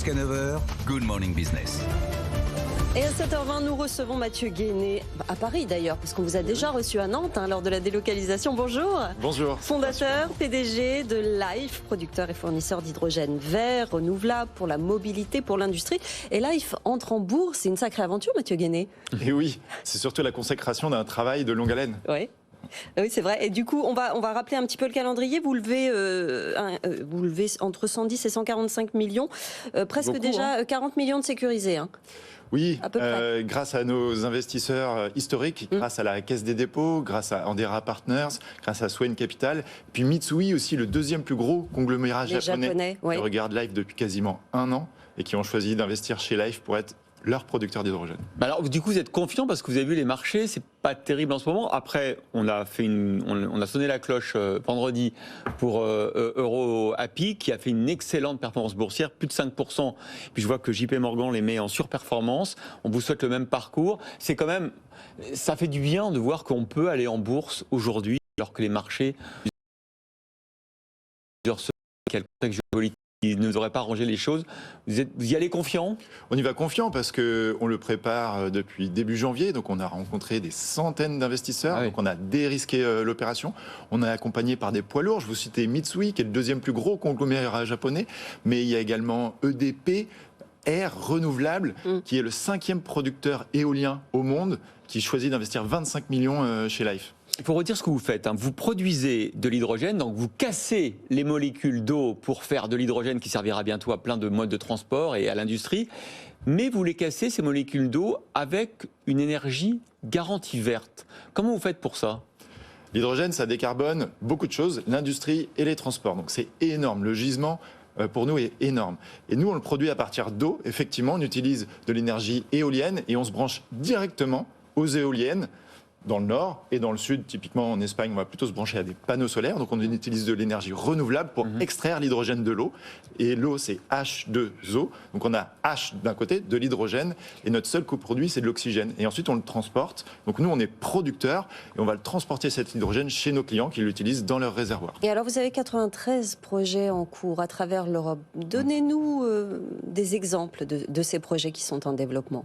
Jusqu'à 9h, Good Morning Business. Et à 7h20, nous recevons Mathieu Guéné, à Paris d'ailleurs, parce qu'on vous a déjà reçu à Nantes lors de la délocalisation. Bonjour. Bonjour. Fondateur, PDG de Life, producteur et fournisseur d'hydrogène vert, renouvelable pour la mobilité, pour l'industrie. Et Life entre en bourse, c'est une sacrée aventure, Mathieu Guéné. Et oui, c'est surtout la consécration d'un travail de longue haleine. Oui, c'est vrai. Et du coup, on va rappeler un petit peu le calendrier. Vous levez entre 110 et 145 millions, presque beaucoup, déjà 40 millions de sécurisés. Oui, à peu près. Grâce à nos investisseurs historiques, grâce à la Caisse des dépôts, grâce à Andera Partners, grâce à Swain Capital, puis Mitsui aussi, le deuxième plus gros conglomérat japonais qui regarde Life depuis quasiment 1 an et qui ont choisi d'investir chez Life pour être leur producteur d'hydrogène. Alors du coup vous êtes confiant parce que vous avez vu les marchés, c'est pas terrible en ce moment. Après on a sonné la cloche vendredi pour EuroAPI qui a fait une excellente performance boursière, plus de 5%. Puis je vois que JP Morgan les met en surperformance. On vous souhaite le même parcours. C'est quand même, ça fait du bien de voir qu'on peut aller en bourse aujourd'hui alors que les marchés quel contexte géopolitique qui ne nous aurait pas arrangé les choses. Vous y allez confiant ? On y va confiant parce qu'on le prépare depuis début janvier. Donc on a rencontré des centaines d'investisseurs. Donc on a dérisqué l'opération. On est accompagné par des poids lourds. Je vous citais Mitsui, qui est le deuxième plus gros conglomérat japonais. Mais il y a également EDP, Air Renouvelable, qui est le 5e producteur éolien au monde, qui choisit d'investir 25 millions chez Life. Il faut redire ce que vous faites. Vous produisez de l'hydrogène, donc vous cassez les molécules d'eau pour faire de l'hydrogène qui servira bientôt à plein de modes de transport et à l'industrie. Mais vous les cassez, ces molécules d'eau, avec une énergie garantie verte. Comment vous faites pour ça ? L'hydrogène, ça décarbone beaucoup de choses, l'industrie et les transports. Donc c'est énorme. Le gisement, pour nous, est énorme. Et nous, on le produit à partir d'eau. Effectivement, on utilise de l'énergie éolienne et on se branche directement aux éoliennes dans le nord et dans le sud. Typiquement en Espagne, on va plutôt se brancher à des panneaux solaires. Donc on utilise de l'énergie renouvelable pour extraire l'hydrogène de l'eau. Et l'eau, c'est H2O. Donc on a H d'un côté, de l'hydrogène. Et notre seul coproduit, c'est de l'oxygène. Et ensuite, on le transporte. Donc nous, on est producteurs et on va le transporter, cet hydrogène, chez nos clients qui l'utilisent dans leur réservoir. Et alors, vous avez 93 projets en cours à travers l'Europe. Donnez-nous des exemples de ces projets qui sont en développement.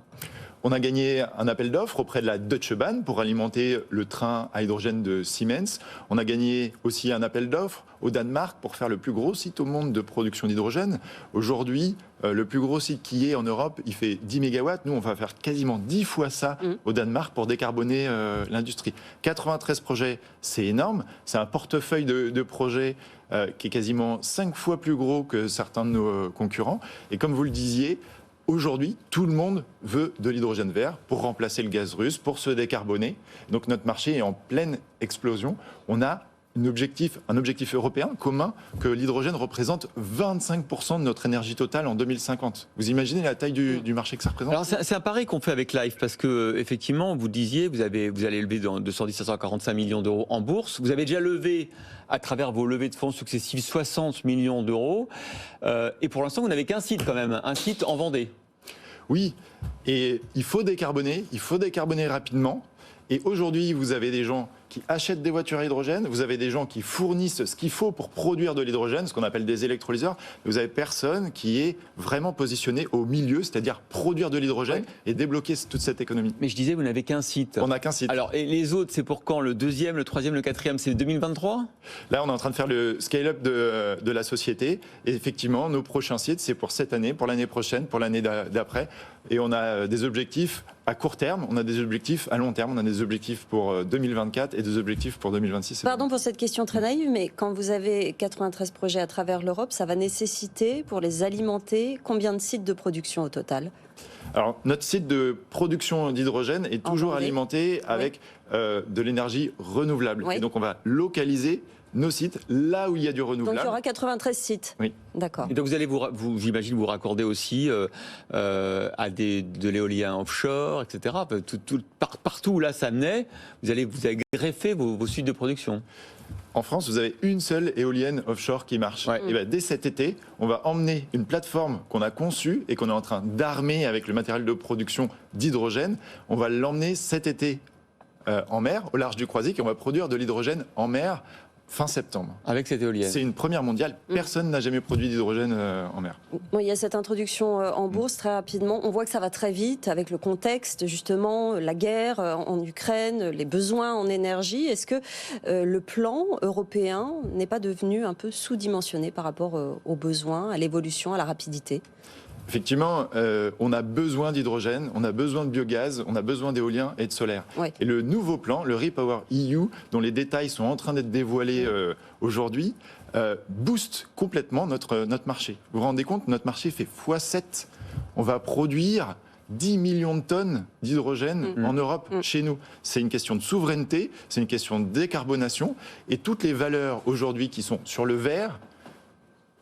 On a gagné un appel d'offres auprès de la Deutsche Bahn pour alimenter le train à hydrogène de Siemens. On a gagné aussi un appel d'offres au Danemark pour faire le plus gros site au monde de production d'hydrogène. Aujourd'hui, le plus gros site qui est en Europe, il fait 10 mégawatts. Nous, on va faire quasiment 10 fois ça au Danemark pour décarboner l'industrie. 93 projets, c'est énorme. C'est un portefeuille de projets qui est quasiment 5 fois plus gros que certains de nos concurrents. Et comme vous le disiez, aujourd'hui, tout le monde veut de l'hydrogène vert pour remplacer le gaz russe, pour se décarboner. Donc notre marché est en pleine explosion. On a un objectif européen commun que l'hydrogène représente 25% de notre énergie totale en 2050. Vous imaginez la taille du marché que ça représente ? Alors c'est un pari qu'on fait avec Life parce que effectivement, vous disiez, vous allez lever de 110 à 145 millions d'euros en bourse. Vous avez déjà levé à travers vos levées de fonds successives 60 millions d'euros. Et pour l'instant, vous n'avez qu'un site quand même, un site en Vendée. Oui, et il faut décarboner rapidement. Et aujourd'hui, vous avez des gens qui achètent des voitures à hydrogène, vous avez des gens qui fournissent ce qu'il faut pour produire de l'hydrogène, ce qu'on appelle des électrolyseurs. Vous avez personne qui est vraiment positionné au milieu, c'est-à-dire produire de l'hydrogène et débloquer toute cette économie. Mais je disais, vous n'avez qu'un site. On n'a qu'un site. Alors, et les autres, c'est pour quand ? Le deuxième, le troisième, le quatrième, c'est 2023 ? Là, on est en train de faire le scale-up de la société. Et effectivement, nos prochains sites, c'est pour cette année, pour l'année prochaine, pour l'année d'après. Et on a des objectifs à court terme, on a des objectifs à long terme, on a des objectifs pour 2024 et des objectifs pour 2026. Pardon pour cette question très naïve, mais quand vous avez 93 projets à travers l'Europe, ça va nécessiter, pour les alimenter, combien de sites de production au total ? Alors, notre site de production d'hydrogène est toujours alimenté avec de l'énergie renouvelable. Et donc, on va localiser nos sites là où il y a du renouvelable. Donc il y aura 93 sites. Oui. D'accord. Et donc vous allez j'imagine vous raccorder aussi à de l'éolien offshore, etc. Partout où là ça naît, vous allez greffer vos sites de production. En France, vous avez une seule éolienne offshore qui marche. Et bien, dès cet été, on va emmener une plateforme qu'on a conçue et qu'on est en train d'armer avec le matériel de production d'hydrogène. On va l'emmener cet été en mer, au large du Croisic, et on va produire de l'hydrogène en mer fin septembre. Avec cette éolienne. C'est une première mondiale. Personne n'a jamais produit d'hydrogène en mer. Bon, il y a cette introduction en bourse très rapidement. On voit que ça va très vite avec le contexte, justement, la guerre en Ukraine, les besoins en énergie. Est-ce que le plan européen n'est pas devenu un peu sous-dimensionné par rapport aux besoins, à l'évolution, à la rapidité ? Effectivement, on a besoin d'hydrogène, on a besoin de biogaz, on a besoin d'éolien et de solaire. Ouais. Et le nouveau plan, le REPower EU, dont les détails sont en train d'être dévoilés aujourd'hui, booste complètement notre marché. Vous vous rendez compte, notre marché fait x7. On va produire 10 millions de tonnes d'hydrogène en Europe, chez nous. C'est une question de souveraineté, c'est une question de décarbonation. Et toutes les valeurs aujourd'hui qui sont sur le vert,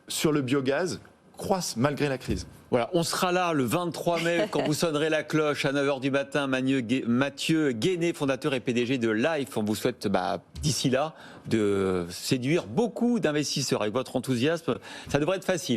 sur le biogaz, croissent malgré la crise. Voilà, on sera là le 23 mai quand vous sonnerez la cloche à 9h du matin. Mathieu Guéné, fondateur et PDG de Life. On vous souhaite d'ici là de séduire beaucoup d'investisseurs avec votre enthousiasme. Ça devrait être facile.